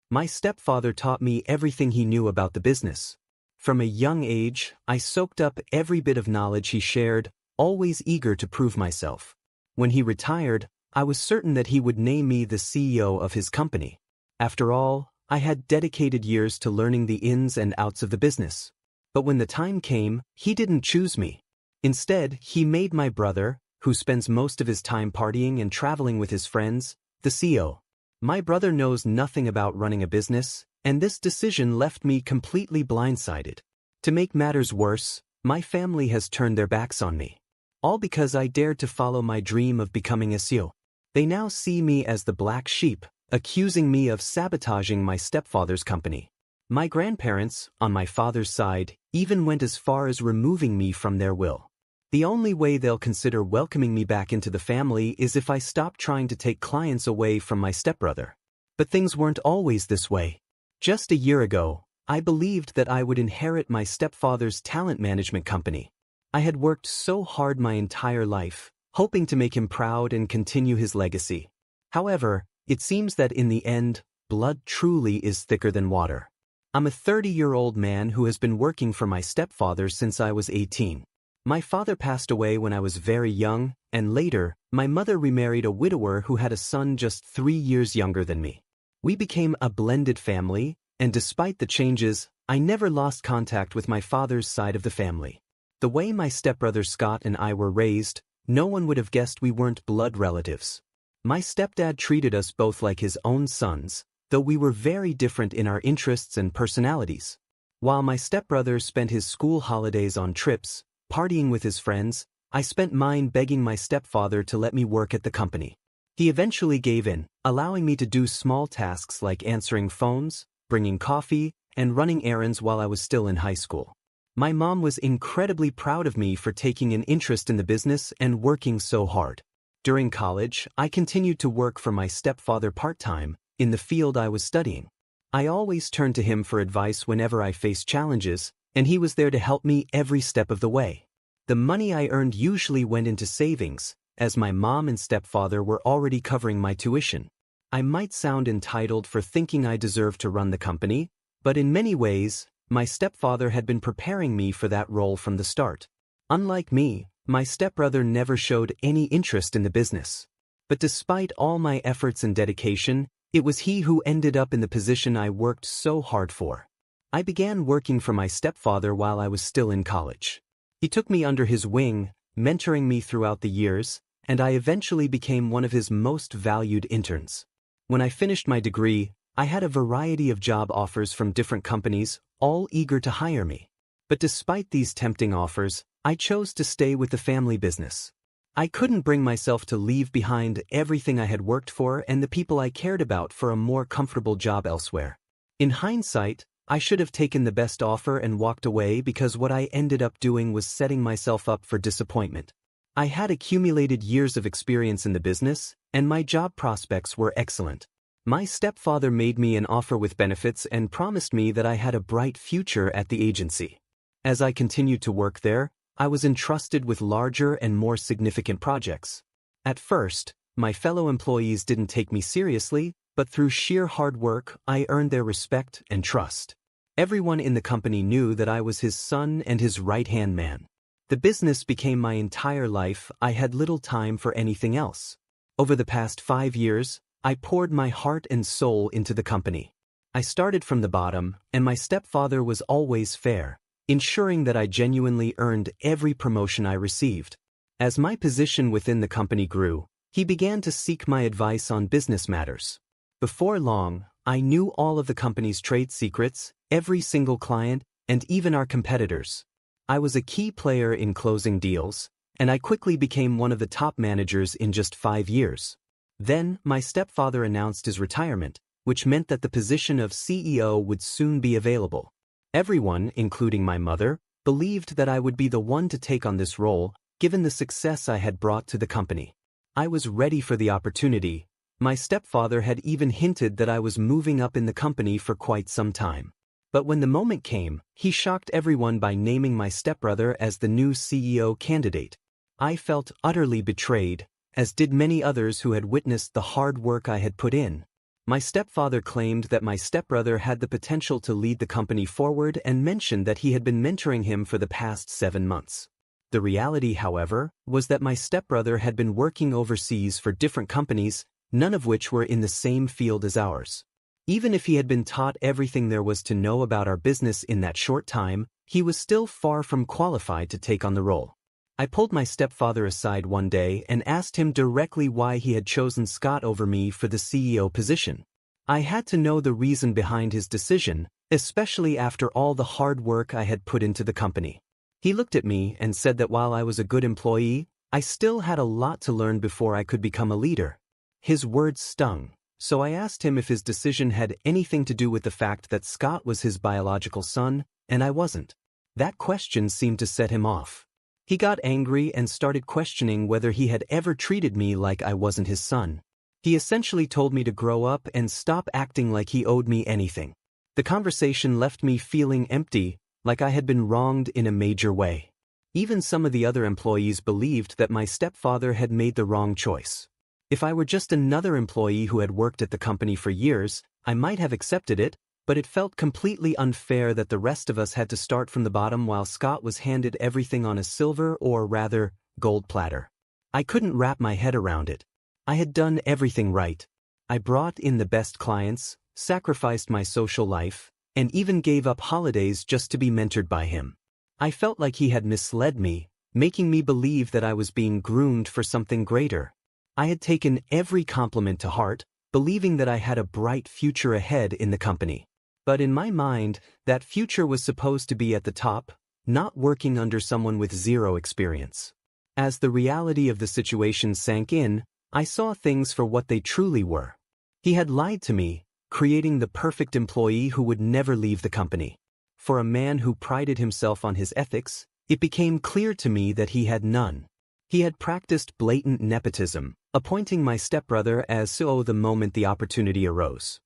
My stepfather taught me everything he knew about the business. From a young age, I soaked up every bit of knowledge he shared, always eager to prove myself. When he retired, I was certain that he would name me the CEO of his company. After all, I had dedicated years to learning the ins and outs of the business. But when the time came, he didn't choose me. Instead, he made my brother, who spends most of his time partying and traveling with his friends, the CEO. My brother knows nothing about running a business, and this decision left me completely blindsided. To make matters worse, my family has turned their backs on me. All because I dared to follow my dream of becoming a CEO. They now see me as the black sheep, accusing me of sabotaging my stepfather's company. My grandparents, on my father's side, even went as far as removing me from their will. The only way they'll consider welcoming me back into the family is if I stop trying to take clients away from my stepbrother. But things weren't always this way. Just a year ago, I believed that I would inherit my stepfather's talent management company. I had worked so hard my entire life, hoping to make him proud and continue his legacy. However, it seems that in the end, blood truly is thicker than water. I'm a 30-year-old man who has been working for my stepfather since I was 18. My father passed away when I was very young, and later, my mother remarried a widower who had a son just 3 years younger than me. We became a blended family, and despite the changes, I never lost contact with my father's side of the family. The way my stepbrother Scott and I were raised, no one would have guessed we weren't blood relatives. My stepdad treated us both like his own sons, though we were very different in our interests and personalities. While my stepbrother spent his school holidays on trips, partying with his friends, I spent mine begging my stepfather to let me work at the company. He eventually gave in, allowing me to do small tasks like answering phones, bringing coffee, and running errands while I was still in high school. My mom was incredibly proud of me for taking an interest in the business and working so hard. During college, I continued to work for my stepfather part-time, in the field I was studying. I always turned to him for advice whenever I faced challenges, and he was there to help me every step of the way. The money I earned usually went into savings, as my mom and stepfather were already covering my tuition. I might sound entitled for thinking I deserved to run the company, but in many ways, my stepfather had been preparing me for that role from the start. Unlike me, my stepbrother never showed any interest in the business. But despite all my efforts and dedication, it was he who ended up in the position I worked so hard for. I began working for my stepfather while I was still in college. He took me under his wing, mentoring me throughout the years, and I eventually became one of his most valued interns. When I finished my degree, I had a variety of job offers from different companies, all eager to hire me. But despite these tempting offers, I chose to stay with the family business. I couldn't bring myself to leave behind everything I had worked for and the people I cared about for a more comfortable job elsewhere. In hindsight, I should have taken the best offer and walked away because what I ended up doing was setting myself up for disappointment. I had accumulated years of experience in the business, and my job prospects were excellent. My stepfather made me an offer with benefits and promised me that I had a bright future at the agency. As I continued to work there, I was entrusted with larger and more significant projects. At first, my fellow employees didn't take me seriously, but through sheer hard work, I earned their respect and trust. Everyone in the company knew that I was his son and his right-hand man. The business became my entire life. I had little time for anything else. Over the past 5 years, I poured my heart and soul into the company. I started from the bottom, and my stepfather was always fair, ensuring that I genuinely earned every promotion I received. As my position within the company grew, he began to seek my advice on business matters. Before long, I knew all of the company's trade secrets, every single client, and even our competitors. I was a key player in closing deals, and I quickly became one of the top managers in just 5 years. Then, my stepfather announced his retirement, which meant that the position of CEO would soon be available. Everyone, including my mother, believed that I would be the one to take on this role, given the success I had brought to the company. I was ready for the opportunity. My stepfather had even hinted that I was moving up in the company for quite some time. But when the moment came, he shocked everyone by naming my stepbrother as the new CEO candidate. I felt utterly betrayed, as did many others who had witnessed the hard work I had put in. My stepfather claimed that my stepbrother had the potential to lead the company forward and mentioned that he had been mentoring him for the past 7 months. The reality, however, was that my stepbrother had been working overseas for different companies, none of which were in the same field as ours. Even if he had been taught everything there was to know about our business in that short time, he was still far from qualified to take on the role. I pulled my stepfather aside one day and asked him directly why he had chosen Scott over me for the CEO position. I had to know the reason behind his decision, especially after all the hard work I had put into the company. He looked at me and said that while I was a good employee, I still had a lot to learn before I could become a leader. His words stung, so I asked him if his decision had anything to do with the fact that Scott was his biological son, and I wasn't. That question seemed to set him off. He got angry and started questioning whether he had ever treated me like I wasn't his son. He essentially told me to grow up and stop acting like he owed me anything. The conversation left me feeling empty, like I had been wronged in a major way. Even some of the other employees believed that my stepfather had made the wrong choice. If I were just another employee who had worked at the company for years, I might have accepted it, but it felt completely unfair that the rest of us had to start from the bottom while Scott was handed everything on a silver or rather, gold platter. I couldn't wrap my head around it. I had done everything right. I brought in the best clients, sacrificed my social life, and even gave up holidays just to be mentored by him. I felt like he had misled me, making me believe that I was being groomed for something greater. I had taken every compliment to heart, believing that I had a bright future ahead in the company. But in my mind, that future was supposed to be at the top, not working under someone with zero experience. As the reality of the situation sank in, I saw things for what they truly were. He had lied to me, creating the perfect employee who would never leave the company. For a man who prided himself on his ethics, it became clear to me that he had none. He had practiced blatant nepotism, appointing my stepbrother as CEO the moment the opportunity arose.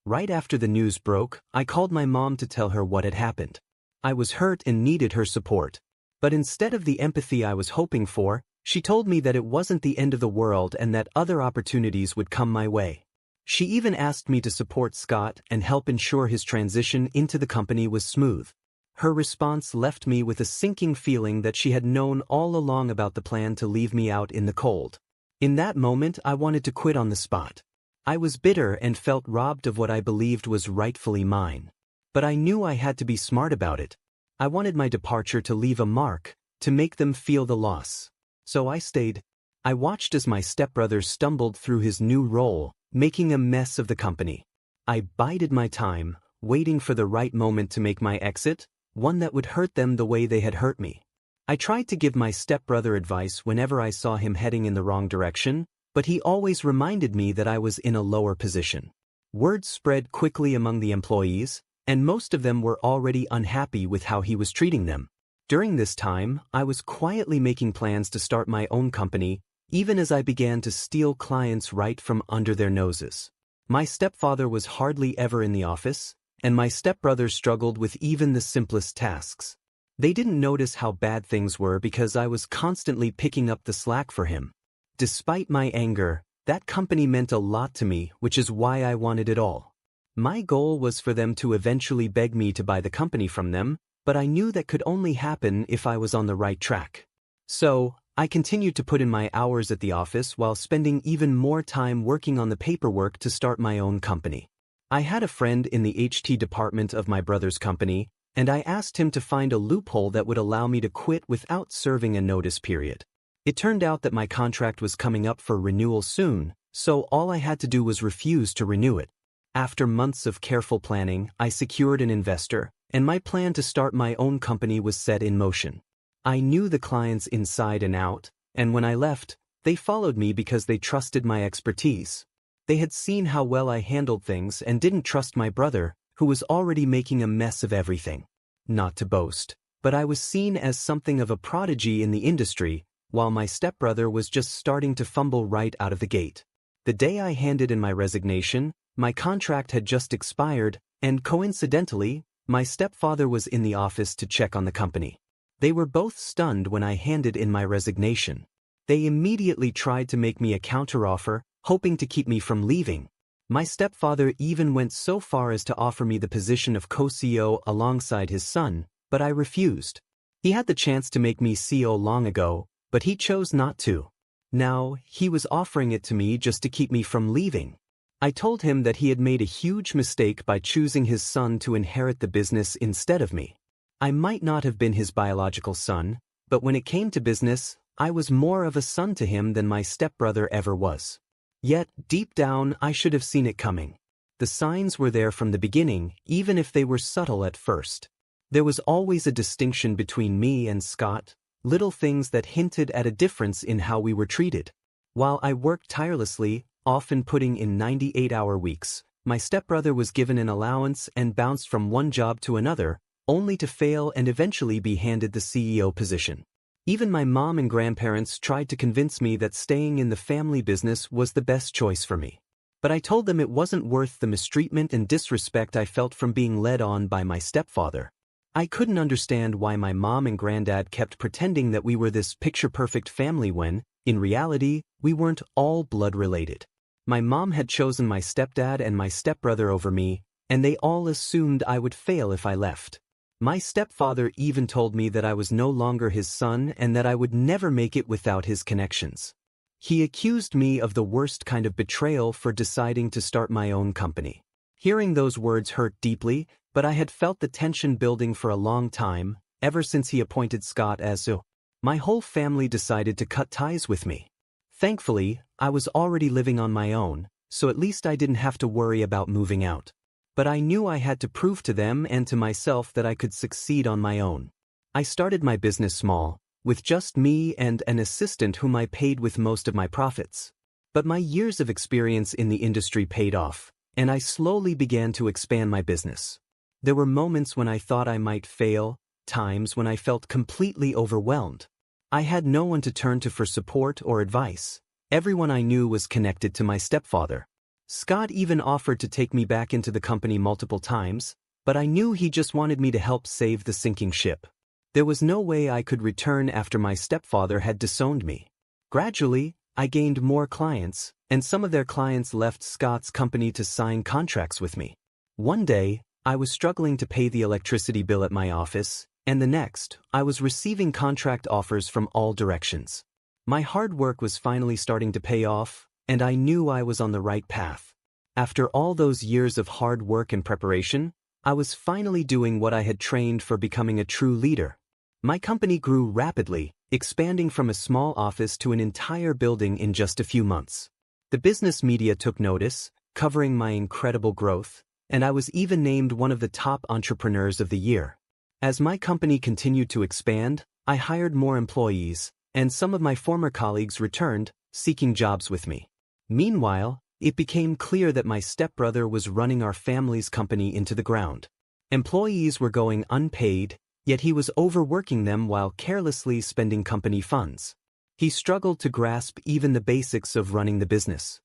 Right after the news broke, I called my mom to tell her what had happened. I was hurt and needed her support. But instead of the empathy I was hoping for, she told me that it wasn't the end of the world and that other opportunities would come my way. She even asked me to support Scott and help ensure his transition into the company was smooth. Her response left me with a sinking feeling that she had known all along about the plan to leave me out in the cold. In that moment, I wanted to quit on the spot. I was bitter and felt robbed of what I believed was rightfully mine. But I knew I had to be smart about it. I wanted my departure to leave a mark, to make them feel the loss. So I stayed. I watched as my stepbrother stumbled through his new role, making a mess of the company. I bided my time, waiting for the right moment to make my exit, one that would hurt them the way they had hurt me. I tried to give my stepbrother advice whenever I saw him heading in the wrong direction, but he always reminded me that I was in a lower position. Word spread quickly among the employees, and most of them were already unhappy with how he was treating them. During this time, I was quietly making plans to start my own company, even as I began to steal clients right from under their noses. My stepfather was hardly ever in the office, and my stepbrother struggled with even the simplest tasks. They didn't notice how bad things were because I was constantly picking up the slack for him. Despite my anger, that company meant a lot to me, which is why I wanted it all. My goal was for them to eventually beg me to buy the company from them, but I knew that could only happen if I was on the right track. So, I continued to put in my hours at the office while spending even more time working on the paperwork to start my own company. I had a friend in the HT department of my brother's company, and I asked him to find a loophole that would allow me to quit without serving a notice period. It turned out that my contract was coming up for renewal soon, so all I had to do was refuse to renew it. After months of careful planning, I secured an investor, and my plan to start my own company was set in motion. I knew the clients inside and out, and when I left, they followed me because they trusted my expertise. They had seen how well I handled things and didn't trust my brother, who was already making a mess of everything. Not to boast, but I was seen as something of a prodigy in the industry, while my stepbrother was just starting to fumble right out of the gate. The day I handed in my resignation, my contract had just expired, and coincidentally, my stepfather was in the office to check on the company. They were both stunned when I handed in my resignation. They immediately tried to make me a counteroffer, hoping to keep me from leaving. My stepfather even went so far as to offer me the position of co-CEO alongside his son, but I refused. He had the chance to make me CEO long ago, but he chose not to. Now, he was offering it to me just to keep me from leaving. I told him that he had made a huge mistake by choosing his son to inherit the business instead of me. I might not have been his biological son, but when it came to business, I was more of a son to him than my stepbrother ever was. Yet, deep down, I should have seen it coming. The signs were there from the beginning, even if they were subtle at first. There was always a distinction between me and Scott, little things that hinted at a difference in how we were treated. While I worked tirelessly, often putting in 98-hour weeks, my stepbrother was given an allowance and bounced from one job to another, only to fail and eventually be handed the CEO position. Even my mom and grandparents tried to convince me that staying in the family business was the best choice for me. But I told them it wasn't worth the mistreatment and disrespect I felt from being led on by my stepfather. I couldn't understand why my mom and granddad kept pretending that we were this picture-perfect family when, in reality, we weren't all blood-related. My mom had chosen my stepdad and my stepbrother over me, and they all assumed I would fail if I left. My stepfather even told me that I was no longer his son and that I would never make it without his connections. He accused me of the worst kind of betrayal for deciding to start my own company. Hearing those words hurt deeply, but I had felt the tension building for a long time, ever since he appointed Scott as CEO. My whole family decided to cut ties with me. Thankfully, I was already living on my own, so at least I didn't have to worry about moving out. But I knew I had to prove to them and to myself that I could succeed on my own. I started my business small, with just me and an assistant whom I paid with most of my profits. But my years of experience in the industry paid off, and I slowly began to expand my business. There were moments when I thought I might fail, times when I felt completely overwhelmed. I had no one to turn to for support or advice. Everyone I knew was connected to my stepfather. Scott even offered to take me back into the company multiple times, but I knew he just wanted me to help save the sinking ship. There was no way I could return after my stepfather had disowned me. Gradually, I gained more clients, and some of their clients left Scott's company to sign contracts with me. One day, I was struggling to pay the electricity bill at my office, and the next, I was receiving contract offers from all directions. My hard work was finally starting to pay off, and I knew I was on the right path. After all those years of hard work and preparation, I was finally doing what I had trained for, becoming a true leader. My company grew rapidly, expanding from a small office to an entire building in just a few months. The business media took notice, covering my incredible growth, and I was even named one of the top entrepreneurs of the year. As my company continued to expand, I hired more employees, and some of my former colleagues returned, seeking jobs with me. Meanwhile, it became clear that my stepbrother was running our family's company into the ground. Employees were going unpaid, yet he was overworking them while carelessly spending company funds. He struggled to grasp even the basics of running the business.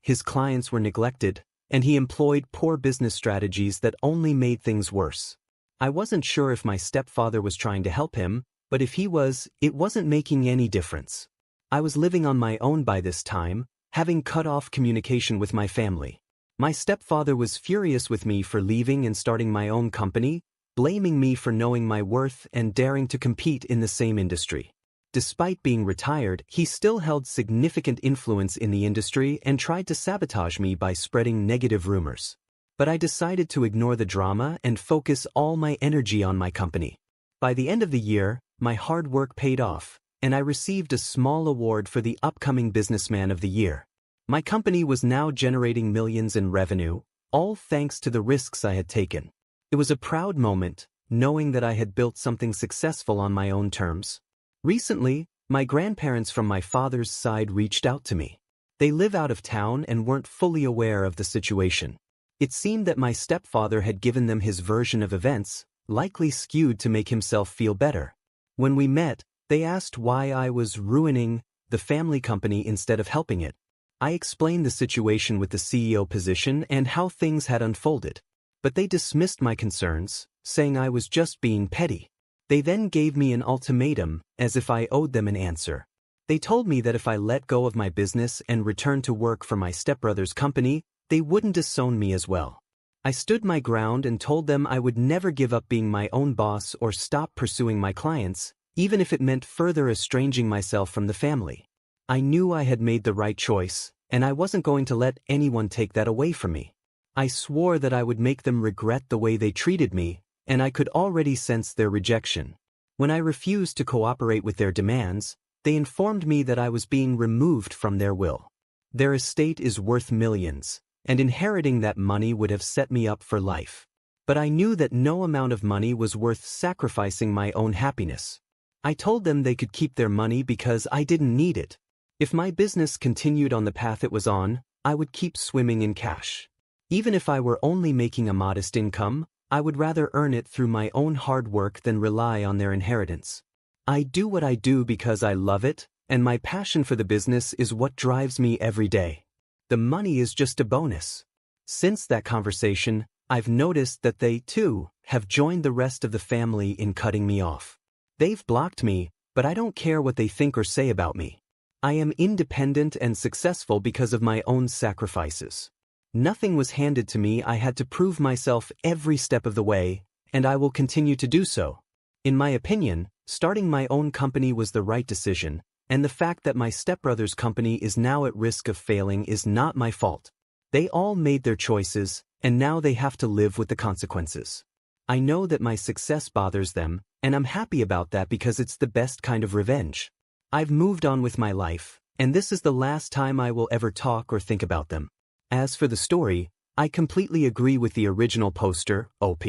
His clients were neglected, and he employed poor business strategies that only made things worse. I wasn't sure if my stepfather was trying to help him, but if he was, it wasn't making any difference. I was living on my own by this time, having cut off communication with my family. My stepfather was furious with me for leaving and starting my own company, blaming me for knowing my worth and daring to compete in the same industry. Despite being retired, he still held significant influence in the industry and tried to sabotage me by spreading negative rumors. But I decided to ignore the drama and focus all my energy on my company. By the end of the year, my hard work paid off, and I received a small award for the upcoming Businessman of the Year. My company was now generating millions in revenue, all thanks to the risks I had taken. It was a proud moment, knowing that I had built something successful on my own terms. Recently, my grandparents from my father's side reached out to me. They live out of town and weren't fully aware of the situation. It seemed that my stepfather had given them his version of events, likely skewed to make himself feel better. When we met, they asked why I was ruining the family company instead of helping it. I explained the situation with the CEO position and how things had unfolded. But they dismissed my concerns, saying I was just being petty. They then gave me an ultimatum, as if I owed them an answer. They told me that if I let go of my business and returned to work for my stepbrother's company, they wouldn't disown me as well. I stood my ground and told them I would never give up being my own boss or stop pursuing my clients, even if it meant further estranging myself from the family. I knew I had made the right choice, and I wasn't going to let anyone take that away from me. I swore that I would make them regret the way they treated me, and I could already sense their rejection. When I refused to cooperate with their demands, they informed me that I was being removed from their will. Their estate is worth millions, and inheriting that money would have set me up for life. But I knew that no amount of money was worth sacrificing my own happiness. I told them they could keep their money because I didn't need it. If my business continued on the path it was on, I would keep swimming in cash. Even if I were only making a modest income, I would rather earn it through my own hard work than rely on their inheritance. I do what I do because I love it, and my passion for the business is what drives me every day. The money is just a bonus. Since that conversation, I've noticed that they, too, have joined the rest of the family in cutting me off. They've blocked me, but I don't care what they think or say about me. I am independent and successful because of my own sacrifices. Nothing was handed to me. I had to prove myself every step of the way, and I will continue to do so. In my opinion, starting my own company was the right decision, and the fact that my stepbrother's company is now at risk of failing is not my fault. They all made their choices, and now they have to live with the consequences. I know that my success bothers them, and I'm happy about that because it's the best kind of revenge. I've moved on with my life, and this is the last time I will ever talk or think about them. As for the story, I completely agree with the original poster, OP.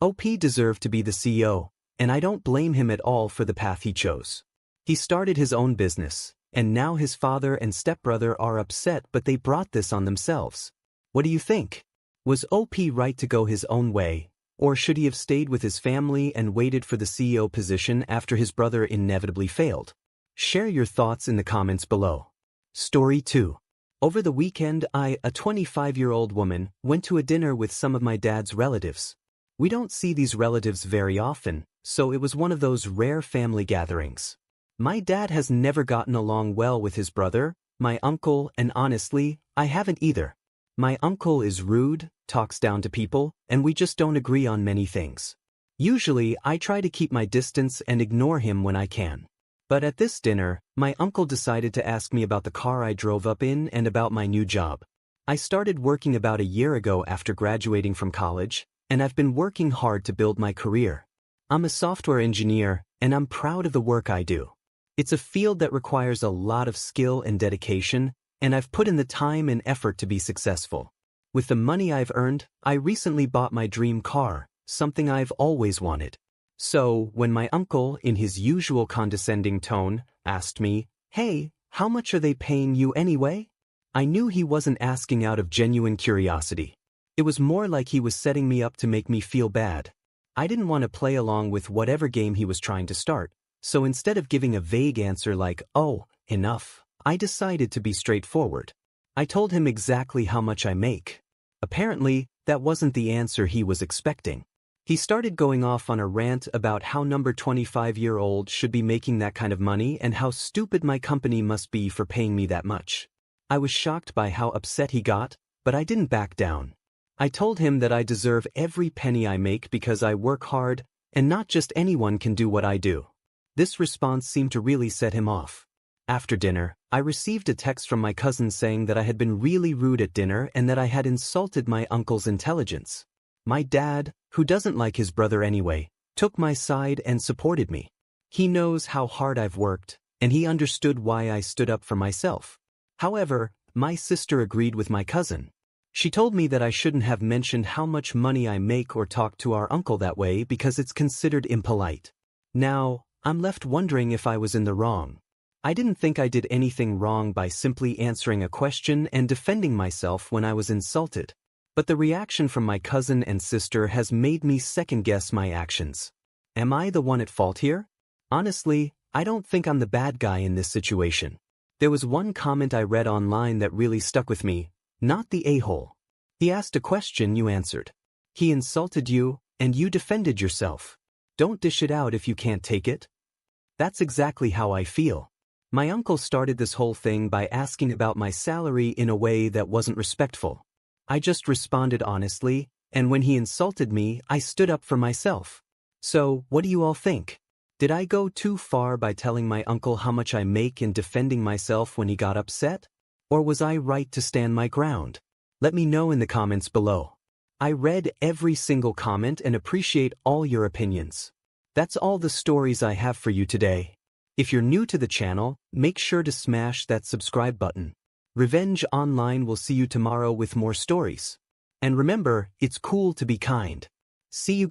OP deserved to be the CEO, and I don't blame him at all for the path he chose. He started his own business, and now his father and stepbrother are upset, but they brought this on themselves. What do you think? Was OP right to go his own way, or should he have stayed with his family and waited for the CEO position after his brother inevitably failed? Share your thoughts in the comments below. Story 2. Over the weekend, a 25-year-old woman, went to a dinner with some of my dad's relatives. We don't see these relatives very often, so it was one of those rare family gatherings. My dad has never gotten along well with his brother, my uncle, and honestly, I haven't either. My uncle is rude, talks down to people, and we just don't agree on many things. Usually, I try to keep my distance and ignore him when I can. But at this dinner, my uncle decided to ask me about the car I drove up in and about my new job. I started working about a year ago after graduating from college, and I've been working hard to build my career. I'm a software engineer, and I'm proud of the work I do. It's a field that requires a lot of skill and dedication, and I've put in the time and effort to be successful. With the money I've earned, I recently bought my dream car, something I've always wanted. So, when my uncle, in his usual condescending tone, asked me, "Hey, how much are they paying you anyway?" I knew he wasn't asking out of genuine curiosity. It was more like he was setting me up to make me feel bad. I didn't want to play along with whatever game he was trying to start, so instead of giving a vague answer like, "Oh, enough," I decided to be straightforward. I told him exactly how much I make. Apparently, that wasn't the answer he was expecting. He started going off on a rant about how number 25-year-old should be making that kind of money and how stupid my company must be for paying me that much. I was shocked by how upset he got, but I didn't back down. I told him that I deserve every penny I make because I work hard, and not just anyone can do what I do. This response seemed to really set him off. After dinner, I received a text from my cousin saying that I had been really rude at dinner and that I had insulted my uncle's intelligence. My dad, who doesn't like his brother anyway, took my side and supported me. He knows how hard I've worked, and he understood why I stood up for myself. However, my sister agreed with my cousin. She told me that I shouldn't have mentioned how much money I make or talk to our uncle that way because it's considered impolite. Now, I'm left wondering if I was in the wrong. I didn't think I did anything wrong by simply answering a question and defending myself when I was insulted. But the reaction from my cousin and sister has made me second-guess my actions. Am I the one at fault here? Honestly, I don't think I'm the bad guy in this situation. There was one comment I read online that really stuck with me, not the a-hole. He asked a question, you answered. He insulted you, and you defended yourself. Don't dish it out if you can't take it. That's exactly how I feel. My uncle started this whole thing by asking about my salary in a way that wasn't respectful. I just responded honestly, and when he insulted me, I stood up for myself. So, what do you all think? Did I go too far by telling my uncle how much I make and defending myself when he got upset? Or was I right to stand my ground? Let me know in the comments below. I read every single comment and appreciate all your opinions. That's all the stories I have for you today. If you're new to the channel, make sure to smash that subscribe button. Revenge Online will see you tomorrow with more stories. And remember, it's cool to be kind. See you